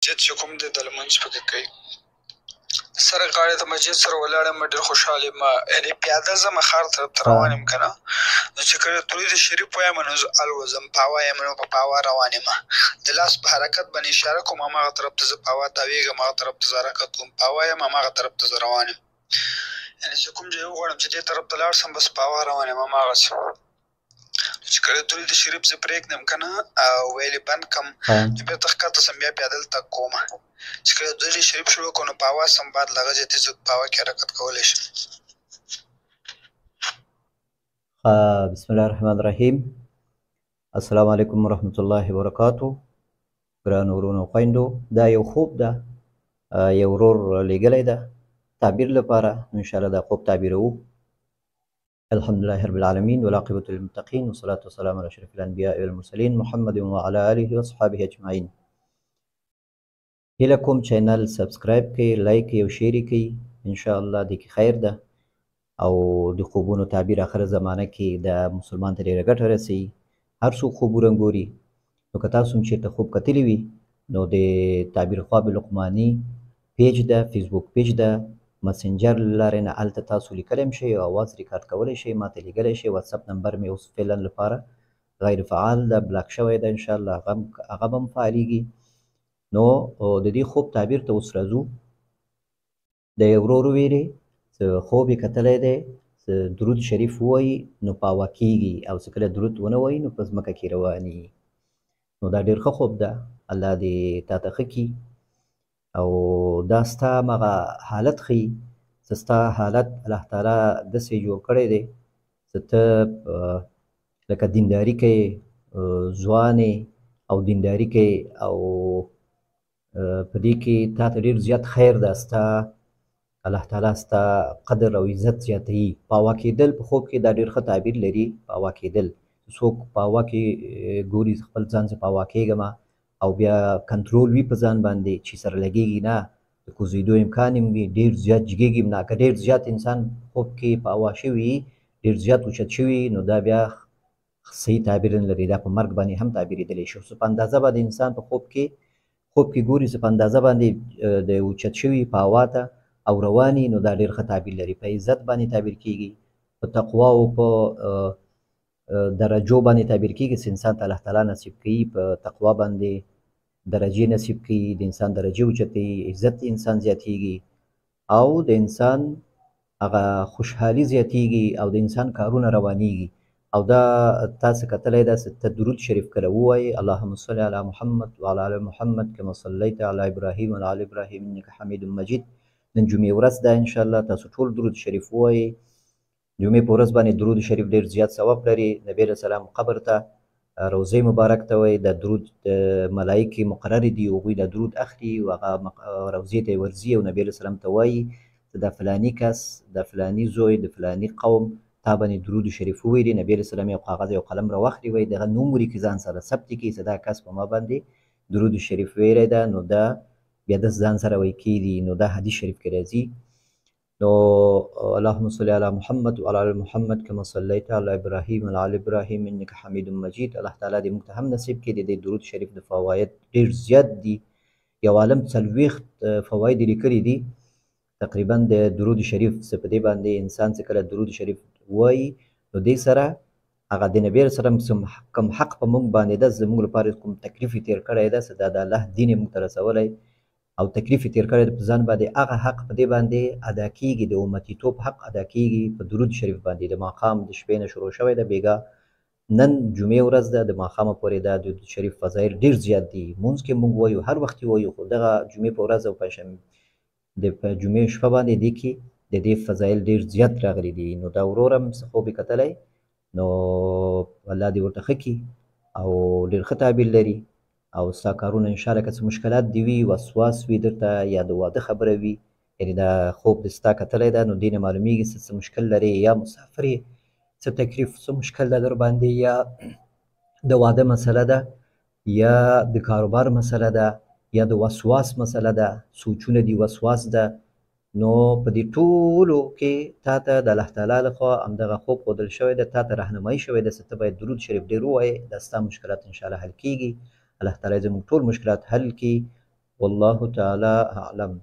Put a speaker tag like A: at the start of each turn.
A: مسجد چې کوم دی د لمونځ پکې کوي. سره غاړې د مسجد سره ولاړ یم، ډېر خوشحال یم. یعنې پیاده ځم، ښار طرف ته روان یم که نه. نو چې کله درود شریف وایم نو زه الوزم، په هوا یم، نو په هوا روان یم. د لاس په حرکت باندې اشاره کوم، هماغه طرف ته زه په هوا تاوېږم، هغه طرف ته زه حرکت کوم. په هوا یم، هماغه طرف ته زه روان یم. یعنې چې کوم ځای وغواړم چې دې طرف ته لاړ شم، بس په هوا روان یم هماغسې. چې کله درود شریف زه پرېږدم که نه او ویلې بند کړم، نو بېرته ښکته سم، بیا پیدل تګ کوم. چې کله درود شریف شروع کړم نو په هوا سم، بعد له هغه ځای ته زه په هوا کې حرکت کولی شم.
B: بسم الله الرحمن الرحیم. السلام علیکم ورحمت الله وبرکاتو. ګرانو ورونو او خویندو، دا یو خوب ده، یو ورور لیږلی ده تعبیر لپاره. انشاءالله دا خوب تعبیروو. الحمدلله رب العالمین والعاقبة للمتقین والصلاة والسلام علی اشرف الانبیاء والمرسلین محمد وعلى آله وصحبه اجمعین. هیله کوم چینل سبسکرایب کړئ، لایک او شیر کړئ. انشاءالله دې کې خیر ده او د خوبونو تعبیر آخره زمانه کې د مسلمان ته ډېره ګټه رسوي. هر څوک خوبونه ګوري، نو که تاسو هم چېرته خوب کتلی وي نو د تعبیر خواب لقماني پیج ده، فیسبوک پیج ده، مسنجر له لارې نه هلته تاسو لیکلی هم شئ او آواز ریکارډ کولی شئ، ما ته لیږلی شئ. واتساپ نمبر مې اوس فعلا لپاره غیر فعال ده، بلاک شوی ده. انشاءالله هغه به هم فعالېږي. نو د دې خوب تعبیر ته اوس راځو. د یو ورور ویلې څه خوب یې کتلی دی، څه درود شریف ووایي نو په هوا کېږي، او څه کله درود ونه وایي نو په ځمکه کې رواني. نو دا ډېر ښه خوب ده، الله دې تا ته ښه کړي. او دا ستا همغه حالت ښیي چې ستا حالت الله تعالی داسې جوړ کړی دی چې ته لکه دینداري کوې، ځوان او دینداري کوې، او په دې کې تا ته ډېر زیات خیر ده. ستا الله تعالی ستا قدر او عزت زیاتوي. په هوا کېدل په خوب کې دا ډېر ښه تعبیر لري. په هوا کېدل، څوک په هوا کې ګوري خپل ځان چې په هوا کېږم او بیا کنټرول وي په ځان باندې چې سره لګېږي نه، د کوزېدو امکان هم وي، ډېر زیات جګېږي هم نه. که ډېر زیات انسان خوب کې په هوا شوي، ډېر زیات اوچت شوي، نو دا بیا صحیح تعبیر نه لري، دا په مرګ باندې هم تعبیرېدلی شي. خو په اندازه باندې انسان په خوب کې ګوري چې په اندازه باندې د اوچت شوي په هوا ته او رواني، نو دا ډېر ښه تعبیر لري. په عزت باندې تعبیر کېږي، په تقوا او په درجو باندې تعبیر کېږي چې انسان ته الله تعالی نصیب کوي. په تقوا باندې درجې نصیب کوي، د انسان درجې اوچتوي، عزت د انسان زیاتېږي او د انسان هغه خوشحالي زیاتېږي او د انسان کارونه روانېږي. او دا تاسو کتلی ده چې ته درود شریف کله ووایې، اللهم صل علی محمد وعلى آل محمد کما صلیت علی ابراهیم وعلى آل ابراهیم انک حمید مجید. نن جمعې ورځ ده، انشاءالله تاسو ټول درود شریف ووایئ. جمعې په ورځ باندې درود شریف ډېر زیات ثواب لري. نبی علیه السلام قبر ته، روضې مبارک ته وایي، د درود ملایکې مقررې دي، هغوی د درود اخلي او هغه روضې ته یې ورځي او نبی علیه السلام ته وایي چې د فلاني کس، د فلاني زوی، د فلاني قوم تا باندې درود شریف وویلي. نبی علیه السلام یو کاغذ یو قلم راواخلي، وایي دغه نوم ولیکي، ځان سره ثبت کړي چې دا کس په ما باندې درود شریف ویلی ده. نو دا بیا داسې ځان سره وایي کېږي. نو دا حدیث شریف کې راځي. نو اللهم صل علی محمد وعلى آل محمد کما صلیت علی ابراهیم وعلى آل ابراهیم انک حمید مجید. الله تعالی دې موږ ته هم نصیب کړي. د دې درود شریف د فواید ډېر زیات دي، یو عالم 40 فواید یې لیکلي دي. تقریبا د درود شریف څه په دې باندې انسان چې کله درود شریف وایي نو دې سره هغه د نبي علیه السلام کوم حق په موږ باندې ده، زموږ لپاره کوم تکلیف یې تېر کړی ده، چې دا د الله دین یې موږ ته رسولی او تکلیف یې تېر کړی ده په ځان باندې، هغه حق په دې باندې ادا کېږي. د امتیتوب حق ادا کېږي په درود شریف باندې. د ماښام د شپې نه شروع شوی ده، بیګا نن جمعې ورځ ده، د ماښامه پورې دا د درود شریف فضایل ډېر زیات دي. مونځ کې موږ وایو، هر وخت یې وایو، خو دغه جمعې په ورځ او د جمعې شپه باندې دې کې د دې فضایل ډېر زیات راغلي دي. نو دا ورور هم څه خوب یې کتلی، نو الله دې ورته ښه کړي او ډېر ښه تعبیر لري. او ستا کارونه انشاءالله که څه مشکلات دې وي، وسواس وي درته، یا د واده خبره وي، یعنې دا خوب دې ستا کتلی ده، نو دې نه معلومېږي څه مشکل لرې، یا مسافر یې، څه تکلیف، څه مشکل ده در باندې، یا د واده مسله ده، یا د کاروبار مسله ده، یا د وسواس مسله ده، سوچونه دي، وسواس ده. نو په دې ټولو کې تا ته د الله تعالی لخوا همدغه خوب ښودل شوی ده، تا ته رهنمایي شوی ده چې ته باید درود شریف ډېر ووایې. دا ستا مشکلات انشاءالله حل کېږي. الله تعالی زموږ ټول مشکلات حل کړي والله تعالی اعلم.